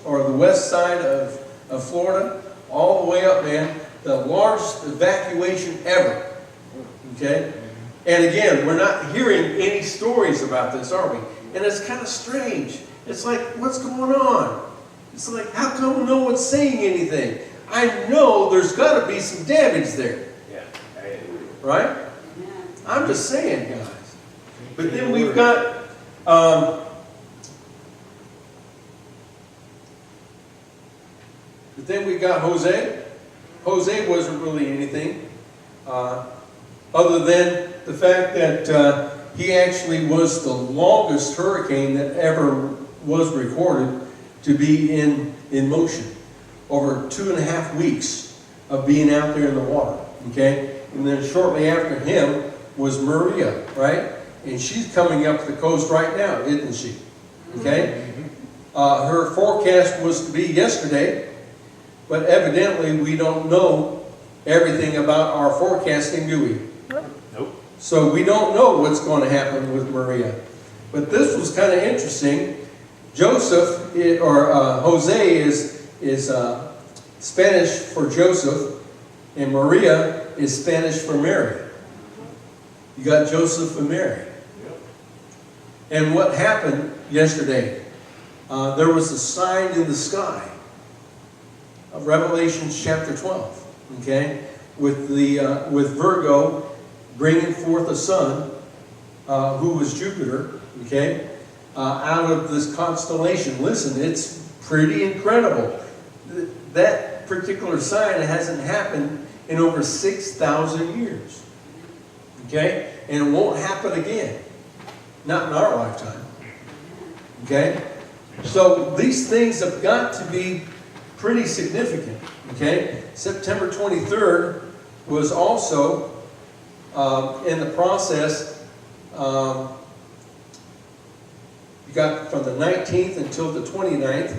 or the west side of Florida, all the way up, man. The largest evacuation ever. Okay? And again, we're not hearing any stories about this, are we? And it's kind of strange. It's like, what's going on? It's like, how come no one's saying anything? I know there's got to be some damage there. Yeah. Right? I'm just saying, guys. But then we've got... But then we got Jose. Jose wasn't really anything other than the fact that he actually was the longest hurricane that ever was recorded to be in motion. Over 2.5 weeks of being out there in the water. Okay? And then shortly after him was Maria, right? And she's coming up the coast right now, isn't she? Okay? Her forecast was to be yesterday. But evidently, we don't know everything about our forecasting, do we? Nope. So we don't know what's going to happen with Maria. But this was kind of interesting. Joseph, or Jose is Spanish for Joseph, and Maria is Spanish for Mary. You got Joseph and Mary. And what happened yesterday? There was a sign in the sky. Of Revelation chapter 12, okay, with Virgo bringing forth a son, who was Jupiter, okay, out of this constellation. Listen, it's pretty incredible. That particular sign hasn't happened in over 6,000 years, okay, and it won't happen again, not in our lifetime, okay. So these things have got to be pretty significant, okay? September 23rd was also in the process. You got from the 19th until the 29th.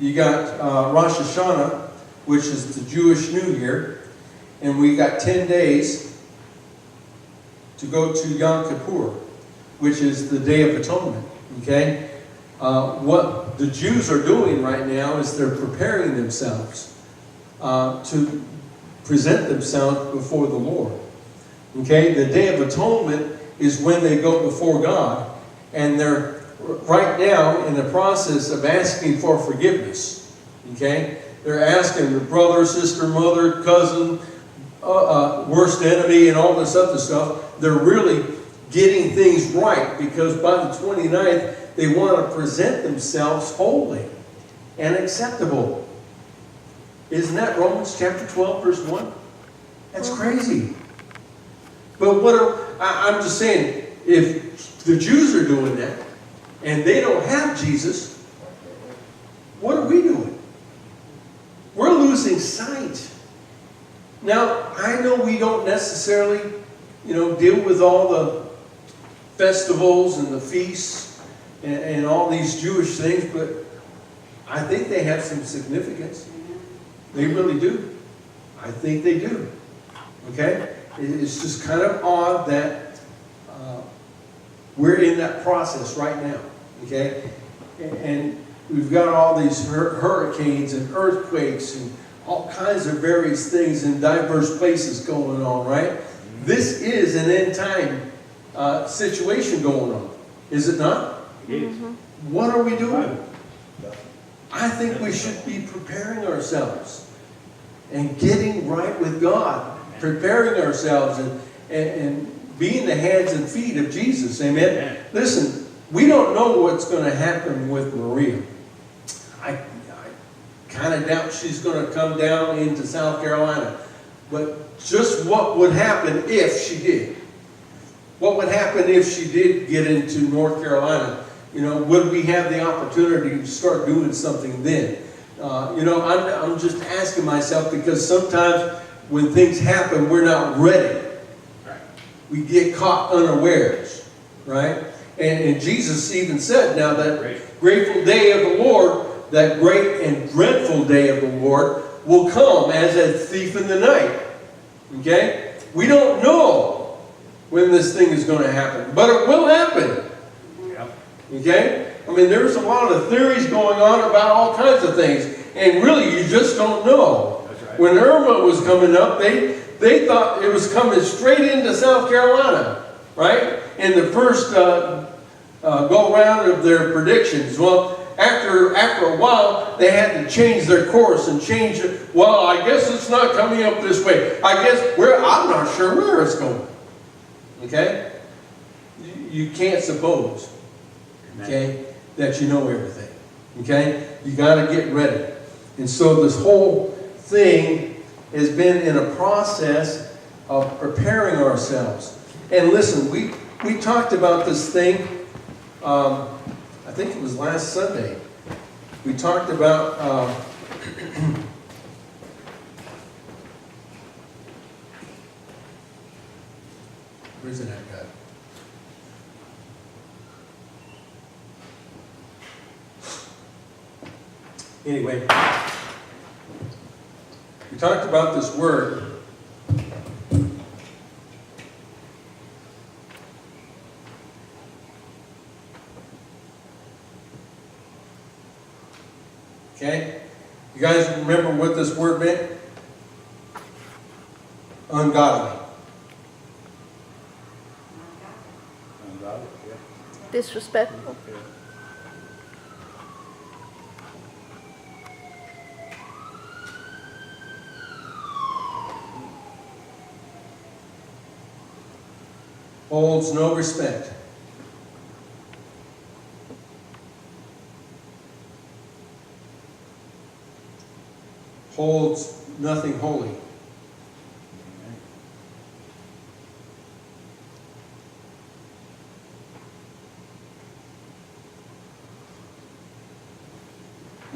You got Rosh Hashanah, which is the Jewish New Year. And we got 10 days to go to Yom Kippur, which is the Day of Atonement, okay? What the Jews are doing right now is they're preparing themselves to present themselves before the Lord. Okay, the Day of Atonement is when they go before God, and they're right now in the process of asking for forgiveness. Okay, they're asking the brother, sister, mother, cousin, worst enemy, and all this other stuff. They're really getting things right, because by the 29th, they want to present themselves holy and acceptable. Isn't that Romans chapter 12, verse 1? That's crazy. But I'm just saying, if the Jews are doing that, and they don't have Jesus, what are we doing? We're losing sight. Now, I know we don't necessarily, deal with all the festivals and the feasts and all these Jewish things, but I think they have some significance. They really do. I think they do. Okay? It's just kind of odd that we're in that process right now. Okay? And we've got all these hurricanes and earthquakes and all kinds of various things in diverse places going on, right? This is an end time situation going on. Is it not? What are we doing? I think we should be preparing ourselves and getting right with God, preparing ourselves and being the hands and feet of Jesus. Amen? Listen, we don't know what's going to happen with Maria. I kind of doubt she's going to come down into South Carolina. But just what would happen if she did? What would happen if she did get into North Carolina? Would we have the opportunity to start doing something then? I'm just asking myself, because sometimes when things happen, we're not ready. Right. We get caught unawares, right? And Jesus even said, now that grateful day of the Lord, that great and dreadful day of the Lord will come as a thief in the night. Okay? We don't know when this thing is going to happen, but it will happen. Okay? I mean, there's a lot of theories going on about all kinds of things. And really, you just don't know. That's right. When Irma was coming up, they thought it was coming straight into South Carolina, right? In the first go-round of their predictions. Well, after a while, they had to change their course and change it. Well, I guess it's not coming up this way. I guess I'm not sure where it's going. Okay? You can't suppose, okay, that you know everything. Okay? You got to get ready. And so this whole thing has been in a process of preparing ourselves. And listen, we talked about this thing, I think it was last Sunday. We talked about where's it at, God? Anyway, we talked about this word. Okay? You guys remember what this word meant? Ungodly. Ungodly, yeah. Disrespectful. Yeah. Holds no respect. Holds nothing holy.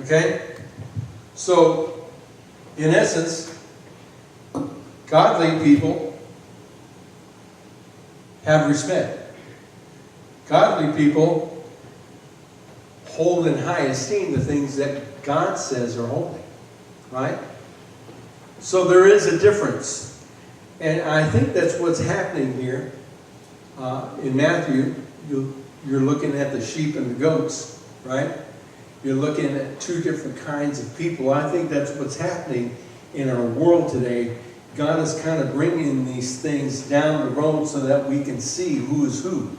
Okay? So, in essence, godly people have respect. Godly people hold in high esteem the things that God says are holy. Right? So there is a difference. And I think that's what's happening here. In Matthew, you're looking at the sheep and the goats, right? You're looking at two different kinds of people. I think that's what's happening in our world today. God is kind of bringing these things down the road so that we can see who is who.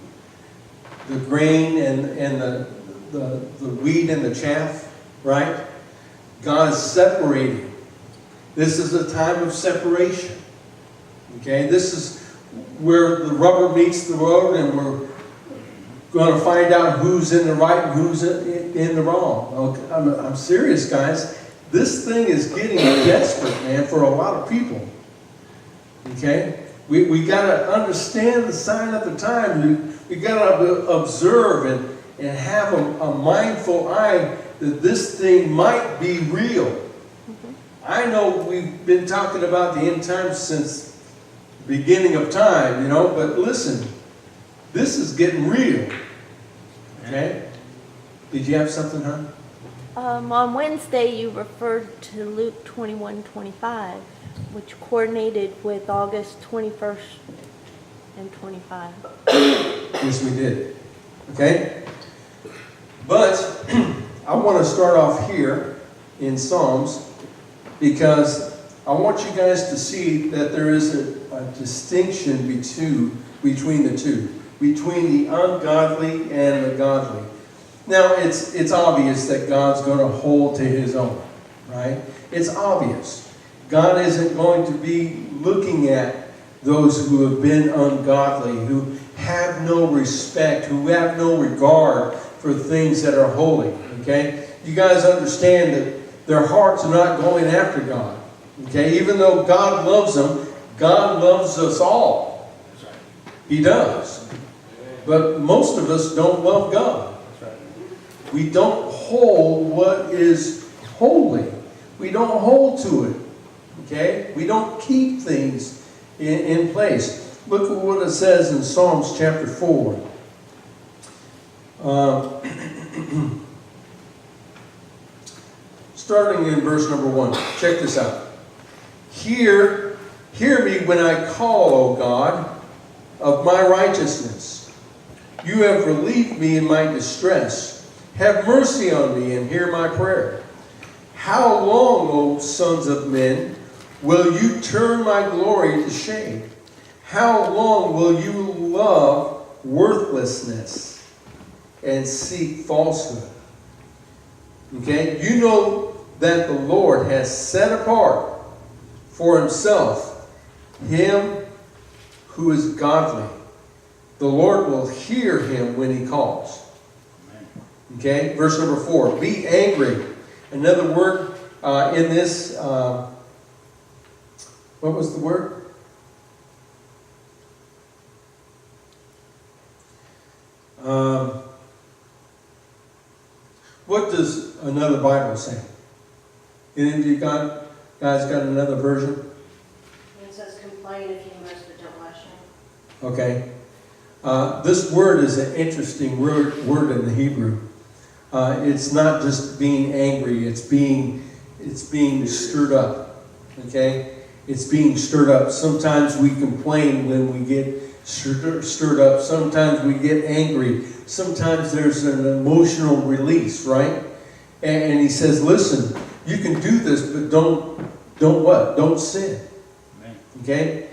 The grain and the wheat and the chaff, right? God is separating. This is a time of separation. Okay? This is where the rubber meets the road, and we're going to find out who's in the right and who's in the wrong. Okay? I'm serious, guys. This thing is getting desperate, man, for a lot of people. Okay? We got to understand the sign of the time. We got to observe and have a mindful eye that this thing might be real. Mm-hmm. I know we've been talking about the end times since the beginning of time, but listen, this is getting real. Okay? Did you have something, hon? On Wednesday, you referred to Luke 21:25, which coordinated with August 21st and 25. Yes, we did. Okay? But I want to start off here in Psalms because I want you guys to see that there is a distinction between the two, between the ungodly and the godly. Now, it's obvious that God's going to hold to His own, right? It's obvious. God isn't going to be looking at those who have been ungodly, who have no respect, who have no regard for things that are holy, okay? You guys understand that their hearts are not going after God, okay? Even though God loves them, God loves us all. He does. But most of us don't love God. We don't hold what is holy. We don't hold to it, okay? We don't keep things in place. Look at what it says in Psalms chapter 4. Starting in verse number 1. Check this out. Hear me when I call, O God, of my righteousness. You have relieved me in my distress. Have mercy on me and hear my prayer. How long, O sons of men, will you turn my glory to shame? How long will you love worthlessness and seek falsehood? Okay, you know that the Lord has set apart for himself him who is godly. The Lord will hear him when he calls. Okay, verse number 4. Be angry. Another word in this, what was the word? What does another Bible say? Any of you guys got another version? It says complain if you must, but don't lash out. Okay. This word is an interesting word in the Hebrew. It's not just being angry, it's being stirred up. Okay? It's being stirred up. Sometimes we complain when we get stirred up. Sometimes we get angry. Sometimes there's an emotional release, right? And he says, listen, you can do this, but don't what? Don't sin. Amen. Okay?